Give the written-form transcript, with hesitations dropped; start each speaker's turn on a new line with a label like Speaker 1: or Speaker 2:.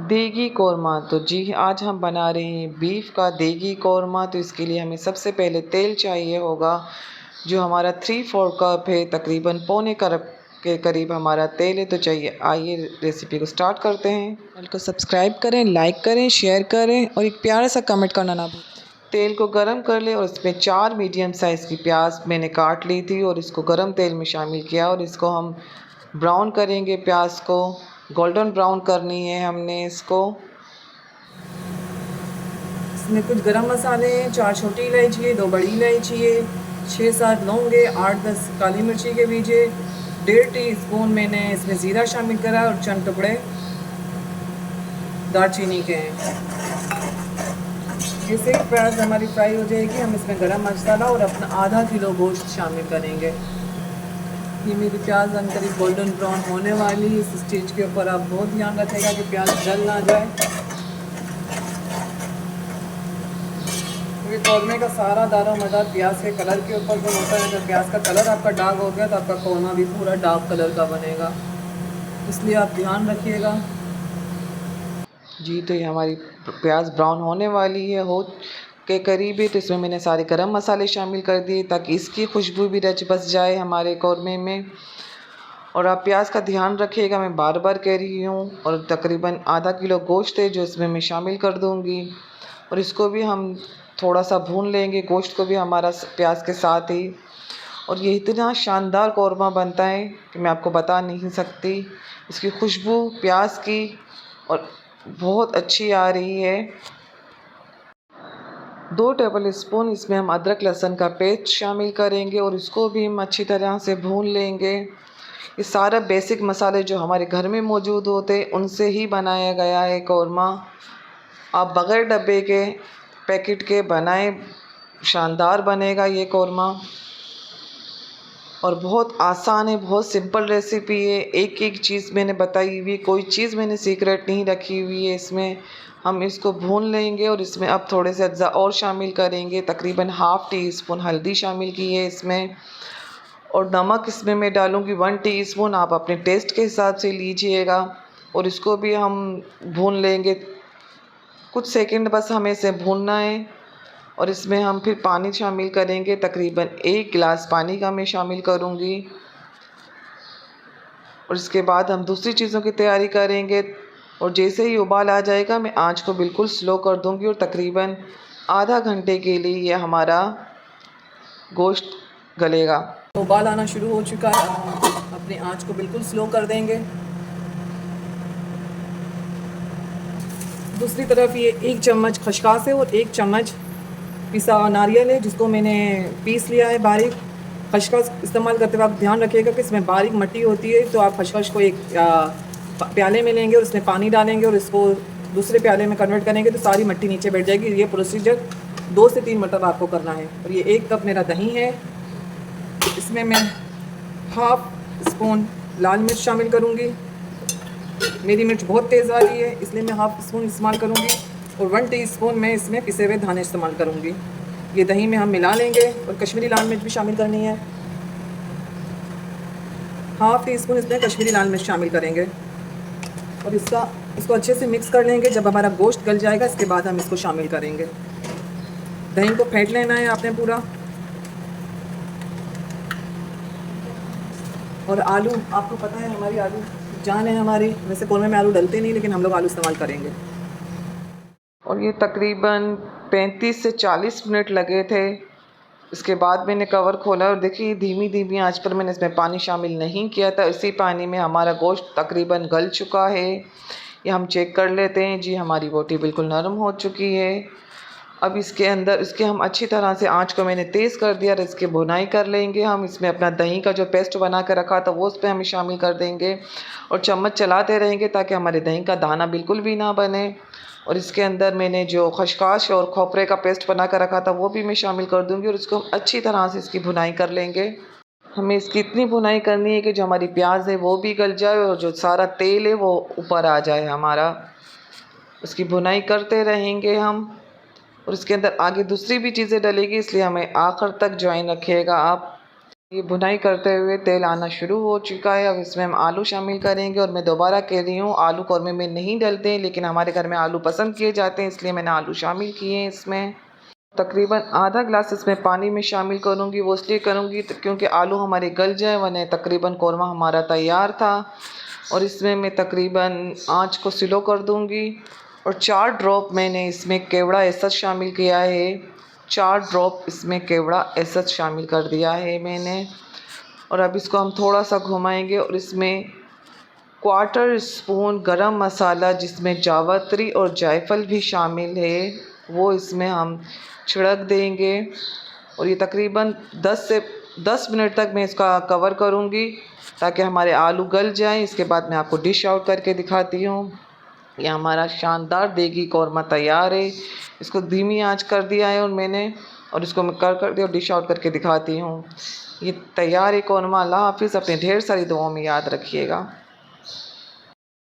Speaker 1: देगी कौरमा। तो जी आज हम बना रहे हैं बीफ का देगी कौरमा। तो इसके लिए हमें सबसे पहले तेल चाहिए होगा, जो हमारा 3/4 कप है, तकरीबन पौने कप के करीब हमारा तेल है। तो चाहिए, आइए रेसिपी को स्टार्ट करते हैं। चैनल को सब्सक्राइब करें, लाइक करें, शेयर करें और एक प्यारा सा कमेंट करना ना भूलें। तेल को गरम कर ले और इसमें 4 मीडियम साइज़ की प्याज मैंने काट ली थी और इसको गरम तेल में शामिल किया और इसको हम ब्राउन करेंगे। प्याज को गोल्डन ब्राउन करनी है हमने इसको।
Speaker 2: इसमें कुछ गरम मसाले हैं, 4 छोटी इलायची है, 2 बड़ी इलायची है, 6-7 लौंगे, 8-10 काली मिर्ची के बीजे, 1.5 टीस्पून मैंने इसमें ज़ीरा शामिल करा और चंद टुकड़े दालचीनी के हैं। जैसे ही प्याज हमारी फ्राई हो जाएगी, हम इसमें गरम मसाला और अपना आधा किलो गोश्त शामिल करेंगे। ये मेरी प्याज करीब गोल्डन ब्राउन होने वाली है। इस स्टेज के ऊपर आप बहुत ध्यान रखेगा कि प्याज जल ना जाए, क्योंकि कौरमे का सारा दारो मदार प्याज के कलर के ऊपर जो होता है। अगर प्याज का कलर आपका डार्क हो गया तो आपका कौरमा भी पूरा डार्क कलर का बनेगा, इसलिए आप ध्यान रखिएगा।
Speaker 1: जी तो ये हमारी प्याज ब्राउन होने वाली है, हो के करीब है। तो इसमें मैंने सारे गरम मसाले शामिल कर दिए ताकि इसकी खुशबू भी रच बस जाए हमारे कौरमे में। और आप प्याज का ध्यान रखिएगा, मैं बार बार कह रही हूँ। और तकरीबन आधा किलो गोश्त है जो इसमें मैं शामिल कर दूँगी और इसको भी हम थोड़ा सा भून लेंगे, गोश्त को भी हमारा प्याज के साथ ही। और ये इतना शानदार कौरमा बनता है कि मैं आपको बता नहीं सकती। इसकी खुशबू प्याज की और बहुत अच्छी आ रही है। 2 टेबल स्पून इसमें हम अदरक लहसुन का पेस्ट शामिल करेंगे और इसको भी हम अच्छी तरह से भून लेंगे। ये सारा बेसिक मसाले जो हमारे घर में मौजूद होते हैं उनसे ही बनाया गया है कौरमा। आप बग़ैर डब्बे के, पैकेट के बनाएं, शानदार बनेगा ये कौरमा। और बहुत आसान है, बहुत सिंपल रेसिपी है। एक एक चीज़ मैंने बताई हुई, कोई चीज़ मैंने सीक्रेट नहीं रखी हुई है इसमें। हम इसको भून लेंगे और इसमें अब थोड़े से अज्जा और शामिल करेंगे। तकरीबन ½ टीस्पून हल्दी शामिल की है इसमें और नमक इसमें मैं डालूँगी 1 टीस्पून। आप अपने टेस्ट के हिसाब से लीजिएगा और इसको भी हम भून लेंगे। कुछ सेकंड बस हमें इसे भूनना है और इसमें हम फिर पानी शामिल करेंगे। तकरीबन 1 गिलास पानी का मैं शामिल करूँगी और इसके बाद हम दूसरी चीज़ों की तैयारी करेंगे। और जैसे ही उबाल आ जाएगा मैं आंच को बिल्कुल स्लो कर दूँगी और तकरीबन आधा घंटे के लिए ये हमारा गोश्त गलेगा।
Speaker 2: उबाल आना शुरू हो चुका है, हम अपनी आंच को बिल्कुल स्लो कर देंगे। दूसरी तरफ ये 1 चम्मच खशखास है और 1 चम्मच पिसा नारियल है, जिसको मैंने पीस लिया है बारीक। खशखश इस्तेमाल करते वक्त ध्यान रखिएगा कि इसमें बारीक मट्टी होती है। तो आप खशखश को एक प्याले में लेंगे और उसमें पानी डालेंगे और इसको दूसरे प्याले में कन्वर्ट करेंगे तो सारी मट्टी नीचे बैठ जाएगी। ये प्रोसीजर 2 से 3 मरतबा आपको करना है। और ये 1 कप मेरा दही है, इसमें मैं ½ स्पून लाल मिर्च शामिल करूँगी। मेरी मिर्च बहुत तेज़ आ रही है इसलिए मैं ½ स्पून इस्तेमाल करूँगी और 1 टीस्पून मैं इसमें पिसे हुए धाने इस्तेमाल करूँगी। ये दही में हम मिला लेंगे और कश्मीरी लाल मिर्च भी शामिल करनी है। ½ टीस्पून इसमें कश्मीरी लाल मिर्च शामिल करेंगे और इसको अच्छे से मिक्स कर लेंगे। जब हमारा गोश्त गल जाएगा इसके बाद हम इसको शामिल करेंगे। दही को फेंट लेना है आपने पूरा। और आलू, आपको पता है हमारी आलू जान है हमारी, वैसे कौरमे में आलू डलते नहीं लेकिन हम लोग आलू इस्तेमाल करेंगे।
Speaker 1: और ये तकरीबन 35 से 40 मिनट लगे थे। इसके बाद मैंने कवर खोला और देखिए धीमी धीमी आंच पर मैंने इसमें पानी शामिल नहीं किया था। इसी पानी में हमारा गोश्त तकरीबन गल चुका है। ये हम चेक कर लेते हैं। जी हमारी बोटी बिल्कुल नरम हो चुकी है। अब इसके अंदर इसके हम अच्छी तरह से आंच को मैंने तेज़ कर दिया और इसकी भुनाई कर लेंगे। हम इसमें अपना दही का जो पेस्ट बना कर रखा था वो उस पर हम शामिल कर देंगे और चम्मच चलाते रहेंगे ताकि हमारे दही का दाना बिल्कुल भी ना बने। और इसके अंदर मैंने जो खशखाश और खोपरे का पेस्ट बना कर रखा था वो भी मैं शामिल कर दूंगी और इसको अच्छी तरह से इसकी भुनाई कर लेंगे। हमें इसकी इतनी भुनाई करनी है कि जो हमारी प्याज है वो भी गल जाए और जो सारा तेल है वो ऊपर आ जाए हमारा। उसकी भुनाई करते रहेंगे हम और इसके अंदर आगे दूसरी भी चीज़ें डलेगी, इसलिए हमें आखिर तक ज्वाइन रखिएगा आप। ये भुनाई करते हुए तेल आना शुरू हो चुका है। अब इसमें हम आलू शामिल करेंगे और मैं दोबारा कह रही हूँ, आलू कौरमे में नहीं डलते हैं, लेकिन हमारे घर में आलू पसंद किए जाते हैं, इसलिए मैंने आलू शामिल किए हैं इसमें। तकरीबन आधा ग्लास इसमें पानी में शामिल करूँगी। वो इसलिए करूँगी क्योंकि आलू हमारे गल जाए, वरना तकरीबन कौरमा हमारा तैयार था। और इसमें मैं तकरीबन आँच को स्लो कर दूँगी और 4 ड्रॉप मैंने इसमें केवड़ा एसद शामिल किया है। 4 ड्रॉप इसमें केवड़ा एसद शामिल कर दिया है मैंने। और अब इसको हम थोड़ा सा घुमाएंगे और इसमें 1/4 स्पून गरम मसाला, जिसमें जावित्री और जायफल भी शामिल है, वो इसमें हम छिड़क देंगे। और ये तकरीबन 10 मिनट तक मैं इसका कवर करूँगी ताकि हमारे आलू गल जाएं। इसके बाद मैं आपको डिश आउट करके दिखाती हूँ। ये हमारा शानदार देगी कौरमा तैयार है। इसको धीमी आंच कर दिया है और मैंने, और इसको मैं कर दिया और डिश आउट करके दिखाती हूँ। ये तैयार है कौरमा। अल्लाह हाफिज़। अपने ढेर सारी दुआओं में याद रखिएगा।